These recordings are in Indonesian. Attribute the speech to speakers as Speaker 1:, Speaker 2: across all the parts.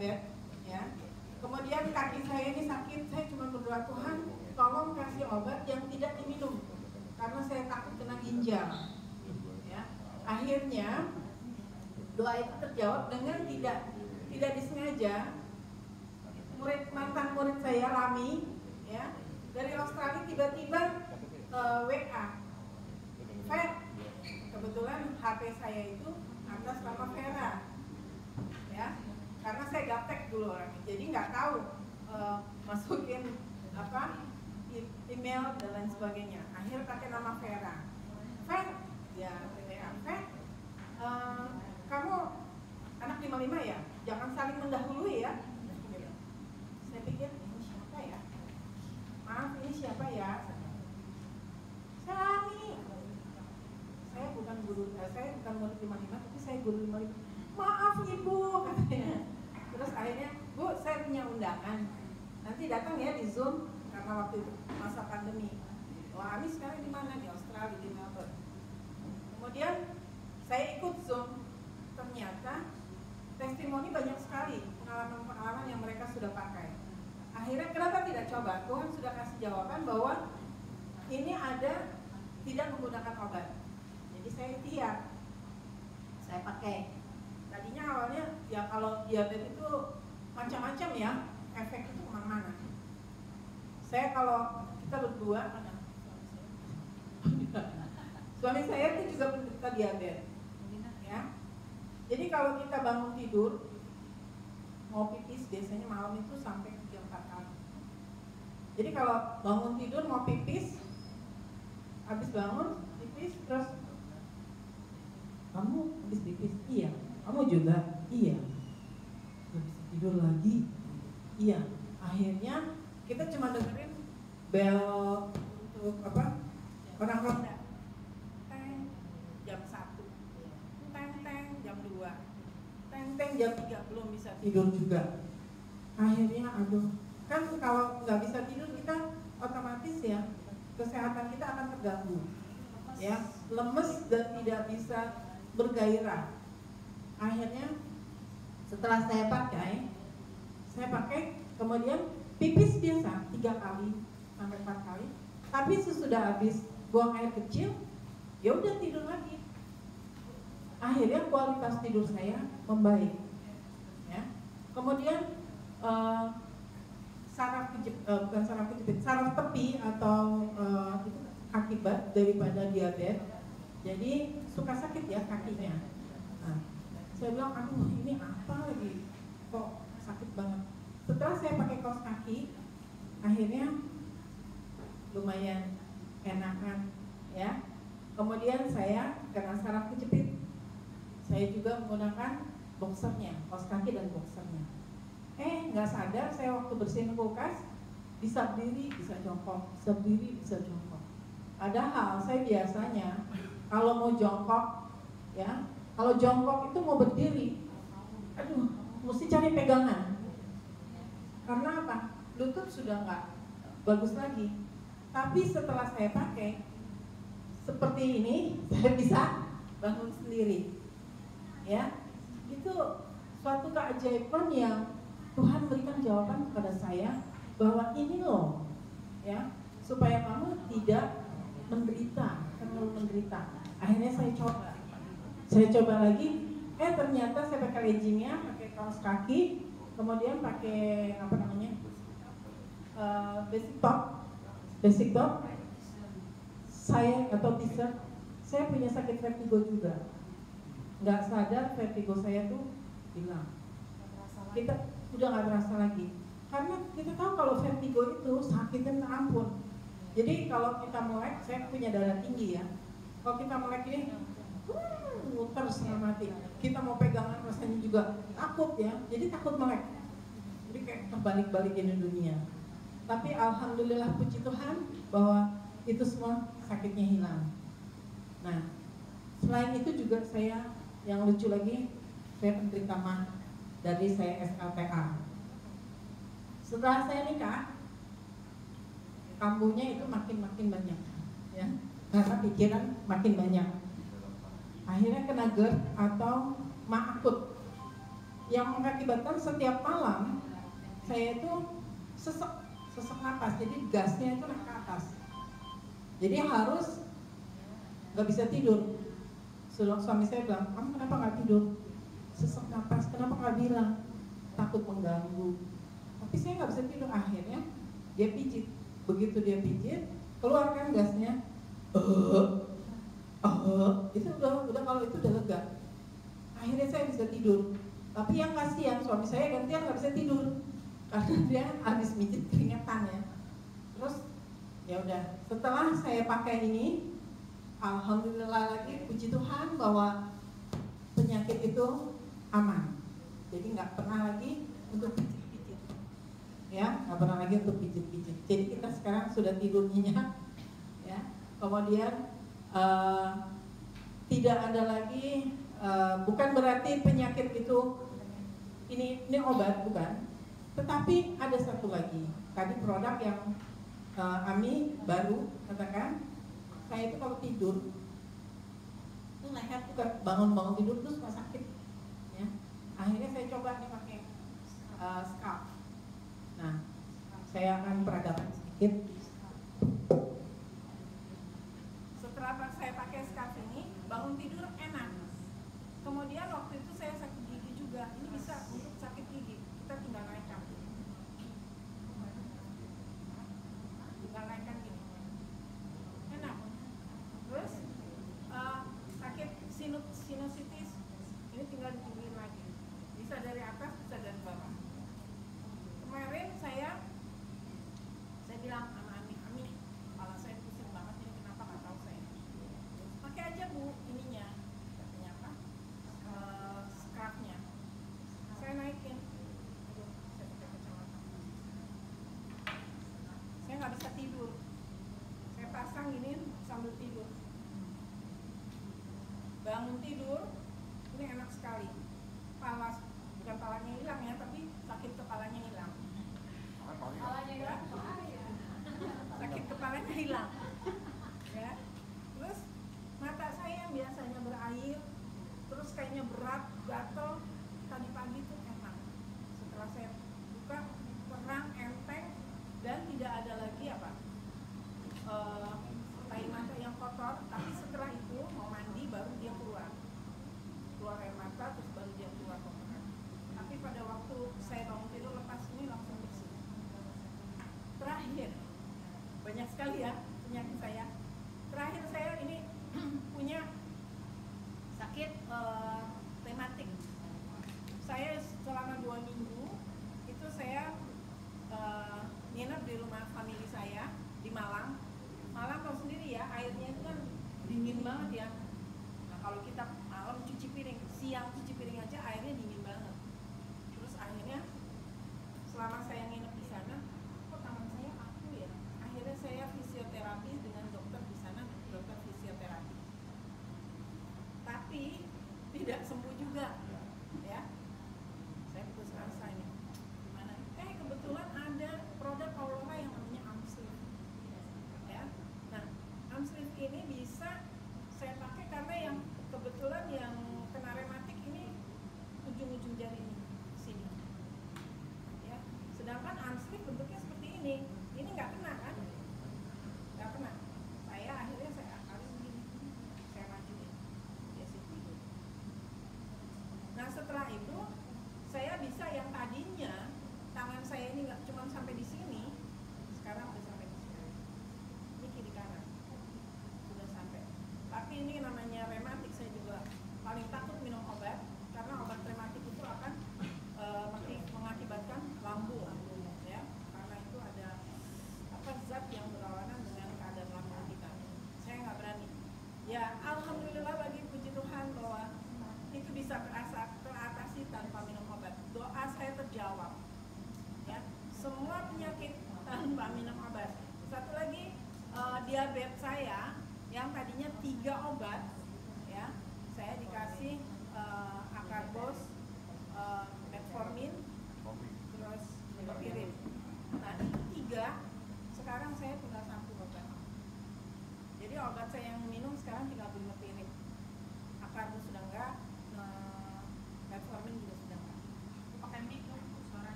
Speaker 1: diabetes, ya. Kemudian kaki saya ini sakit, saya cuma berdoa, Tuhan tolong kasih obat yang tidak diminum karena saya takut kena ginjal, ya. Akhirnya doa itu terjawab dengan tidak disengaja. Mantan murid saya Rami, ya, dari Australia tiba-tiba WA, Fer, kebetulan HP saya itu atas nama Vera, ya, karena saya gaptek dulu orangnya, jadi nggak tahu masukin apa email dan lain sebagainya. Akhirnya pakai nama Vera. Fer, ya, Fer, kamu anak 55 ya, jangan saling mendahului ya. Saya pikir ini siapa ya? Maaf, ini siapa ya? Saya bukan guru, saya bukan murid 55, tapi saya guru 55. Maaf ibu, katanya. Terus akhirnya, Bu, saya punya undangan. Nanti datang ya di Zoom, karena waktu itu masa pandemi. Wah, Ami sekarang di mana? Di Australia, di Melbourne. Kemudian saya ikut Zoom. Ternyata testimoni banyak sekali, pengalaman-pengalaman yang mereka sudah pakai. Akhirnya kenapa tidak coba? Tuhan sudah kasih jawaban bahwa ini ada tidak menggunakan obat. Jadi saya ikhtiar, saya pakai. Tadinya awalnya ya kalau diabetes itu macam-macam ya, efek itu kemana-mana. Saya kalau kita berdua, suami saya itu juga penderita diabetes, ya. Jadi kalau kita bangun tidur mau pipis biasanya malam itu sampai 3-4 kali. Jadi kalau bangun tidur mau pipis, habis bangun pipis terus kamu habis pipis, iya. Kamu juga, iya. Habis tidur lagi, iya. Akhirnya kita cuma dengerin bel untuk apa? Orang ronda. Teng, jam 1. Teng, jam 2. Teng, jam 3 belum bisa tidur juga. Akhirnya aduh, kan kalau nggak bisa tidur kita otomatis ya kesehatan kita akan terganggu, ya, lemes dan tidak bisa bergairah. Akhirnya setelah saya pakai, kemudian pipis biasa 3 kali sampai 4 kali, tapi sesudah habis buang air kecil, ya udah tidur lagi. Akhirnya kualitas tidur saya membaik, ya. Kemudian saraf tepi atau itu akibat daripada diabetes, jadi suka sakit ya kakinya. Nah, saya bilang, aduh ini apa lagi, kok sakit banget. Setelah saya pakai kaos kaki, akhirnya lumayan enakan, ya. Kemudian saya karena saraf kejepit, saya juga menggunakan boxernya, kaos kaki dan boxernya. Nggak sadar saya waktu bersihin kulkas bisa berdiri, bisa jongkok, bisa berdiri, bisa jongkok. Padahal saya biasanya kalau mau jongkok, ya, kalau jongkok itu mau berdiri, aduh, mesti cari pegangan. Karena apa? Lutut sudah nggak bagus lagi. Tapi setelah saya pakai seperti ini, saya bisa bangun sendiri. Ya, itu suatu keajaiban yang Tuhan berikan jawaban kepada saya bahwa ini loh, ya, supaya kamu tidak terlalu menderita. Akhirnya saya coba lagi, ternyata saya pakai leggingnya, pakai kaos kaki, kemudian pakai apa namanya, basic top, saya atau t-shirt, saya punya sakit vertigo juga. Nggak sadar vertigo saya tuh hilang. Kita udah nggak terasa lagi. Karena kita tahu kalau vertigo itu sakitnya minta ampun. Jadi kalau kita melek, saya punya darah tinggi ya. Kalau kita melek ini, muter setengah mati. Kita mau pegangan rasanya juga takut ya. Jadi takut melek. Jadi kayak terbalik-balikin dunia. Tapi alhamdulillah puji Tuhan bahwa itu semua sakitnya hilang. Nah, selain itu juga saya yang lucu lagi, saya penderita MAH dari saya SLTA. Setelah saya nikah, kambuhnya itu makin banyak, ya, karena pikiran makin banyak. Akhirnya kena GERD atau MAH akut, yang mengakibatkan setiap malam saya itu sesek napas, jadi gasnya itu naik ke atas, jadi harus nggak bisa tidur. Suami saya bilang, kamu kenapa nggak tidur? Sesek napas, kenapa nggak bilang? Takut mengganggu. Tapi saya nggak bisa tidur. Akhirnya dia pijit, begitu dia pijit keluarkan gasnya, itu udah kalau itu udah lega. Akhirnya saya bisa tidur. Tapi yang kasihan suami saya gantian nggak bisa tidur karena dia habis pijit keringetan ya. Terus ya udah, setelah saya pakai ini, alhamdulillah lagi, puji Tuhan bahwa penyakit itu aman. Jadi nggak pernah lagi untuk pijit-pijit, ya, nggak pernah lagi untuk pijit-pijit. Jadi kita sekarang sudah tidur nyenyak, ya. Kemudian tidak ada lagi, bukan berarti penyakit itu ini obat, bukan. Tetapi ada satu lagi, tadi produk yang Ami baru katakan, saya itu kalau tidur leher tuh bangun tidur terus nggak sakit, ya. Akhirnya saya coba nih pakai scalp. Nah, saya akan peragakan sedikit. Setelah saya pakai scalp ini, bangun tidur enak. Kemudian waktu itu saya sakit gigi juga. Ini bisa untuk sakit gigi, kita tinggal naikkan. Tinggal naikkan gini, enak. Terus sakit sinusitis, ini tinggal ditinggiin lagi. Bisa dari atas, bisa dari bawah. Kemarin saya bilang sama Ami, kepala saya pusing banget ini, kenapa nggak tahu saya. Pakai aja Bu ininya, katanya apa? Scarfnya. Saya naikin. Aduh, saya pakai kacamata. Saya nggak bisa tidur. Saya pasang ini sambil tidur. Bangun tidur, ini enak sekali. Bukan palanya hilang ya, tapi sakit kepalanya hilang. Kepalanya hilang? Sakit kepalanya hilang. Ya. Terus mata saya yang biasanya berair, terus kayaknya berat, gatel, tadi pagi itu enak. Setelah saya buka, terang, enteng, dan tidak ada lagi apa? Air mata yang kotor. Tapi setelah itu mau mandi baru dia keluar air mata, terus baru dia keluar kotoran. Tapi pada waktu saya bangun tidur lepas ini langsung bersih. Terakhir, banyak sekali ya penyakit saya. Terakhir saya ini punya sakit rematik.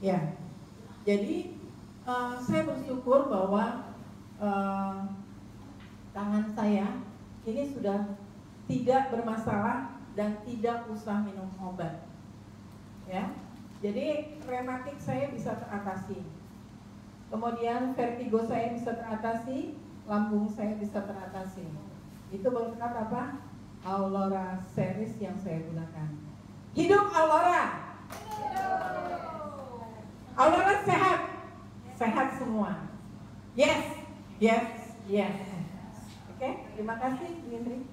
Speaker 1: Ya, jadi saya bersyukur bahwa tangan saya ini sudah tidak bermasalah dan tidak usah minum obat. Ya, jadi rematik saya bisa teratasi. Kemudian vertigo saya bisa teratasi, lambung saya bisa teratasi. Itu berkat apa? Aurora series yang saya gunakan. Hidup Aurora! Aurora sehat, sehat semua. Yes, yes, yes. Oke, terima kasih, Bu Indri.